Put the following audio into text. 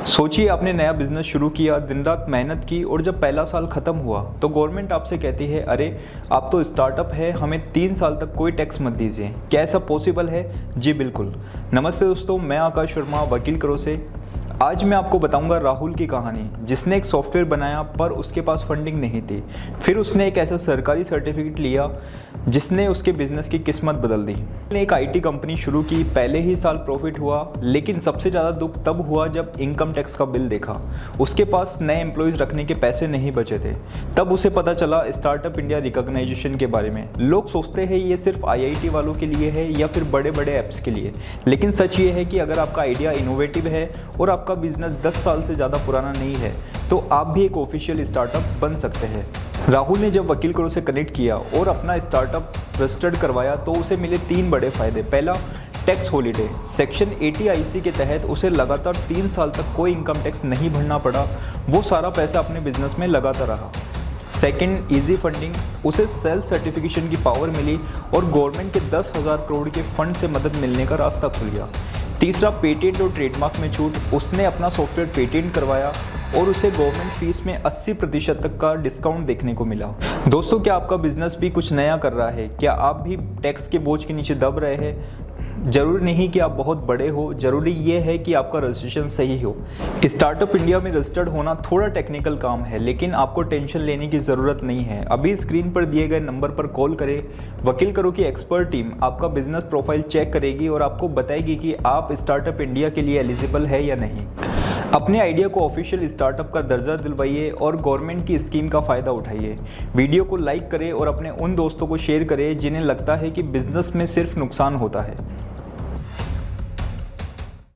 सोचिए आपने नया बिजनेस शुरू किया, दिन रात मेहनत की और जब पहला साल खत्म हुआ तो गवर्नमेंट आपसे कहती है अरे आप तो स्टार्टअप है, हमें 3 साल तक कोई टैक्स मत दीजिए। क्या ऐसा पॉसिबल है? जी बिल्कुल। नमस्ते दोस्तों, मैं आकाश शर्मा, वकील करो से। आज मैं आपको बताऊंगा राहुल की कहानी, जिसने एक सॉफ्टवेयर बनाया पर उसके पास फंडिंग नहीं थी। फिर उसने एक ऐसा सरकारी सर्टिफिकेट लिया जिसने उसके बिजनेस की किस्मत बदल दी। उसने एक आईटी कंपनी शुरू की, पहले ही साल प्रॉफिट हुआ, लेकिन सबसे ज़्यादा दुख तब हुआ जब इनकम टैक्स का बिल देखा। उसके पास नए एम्प्लॉयज़ रखने के पैसे नहीं बचे थे। तब उसे पता चला स्टार्टअप इंडिया रिकॉग्नाइजेशन के बारे में। लोग सोचते हैं ये सिर्फ आईआईटी वालों के लिए है या फिर बड़े बड़े ऐप्स के लिए, लेकिन सच ये है कि अगर आपका आइडिया इनोवेटिव है और आपका बिजनेस 10 साल से ज़्यादा पुराना नहीं है तो आप भी एक ऑफिशियल स्टार्टअप बन सकते हैं। राहुल ने जब वकील करो से कनेक्ट किया और अपना स्टार्टअप रजिस्टर्ड करवाया तो उसे मिले 3 बड़े फायदे। पहला, टैक्स हॉलीडे। सेक्शन 80 आईसी के तहत उसे लगातार 3 साल तक कोई इनकम टैक्स नहीं भरना पड़ा, वो सारा पैसा अपने बिजनेस में लगाता रहा। Second, easy funding. उसे सेल्फ सर्टिफिकेशन की पावर मिली और गवर्नमेंट के 10,000 करोड़ के फंड से मदद मिलने का रास्ता खुल गया। तीसरा, पेटेंट और ट्रेडमार्क में छूट। उसने अपना सॉफ्टवेयर पेटेंट करवाया और उसे गवर्नमेंट फीस में 80% तक का डिस्काउंट देखने को मिला। दोस्तों, क्या आपका बिजनेस भी कुछ नया कर रहा है? क्या आप भी टैक्स के बोझ के नीचे दब रहे हैं? जरूरी नहीं कि आप बहुत बड़े हो, जरूरी ये है कि आपका रजिस्ट्रेशन सही हो। स्टार्टअप इंडिया में रजिस्टर्ड होना थोड़ा टेक्निकल काम है, लेकिन आपको टेंशन लेने की ज़रूरत नहीं है। अभी स्क्रीन पर दिए गए नंबर पर कॉल करें। वकील करो की एक्सपर्ट टीम आपका बिजनेस प्रोफाइल चेक करेगी और आपको बताएगी कि आप स्टार्टअप इंडिया के लिए एलिजिबल है या नहीं। अपने आइडिया को ऑफिशियल स्टार्टअप का दर्जा दिलवाइए और गवर्नमेंट की स्कीम का फ़ायदा उठाइए। वीडियो को लाइक करें और अपने उन दोस्तों को शेयर करें जिन्हें लगता है कि बिजनेस में सिर्फ नुकसान होता है।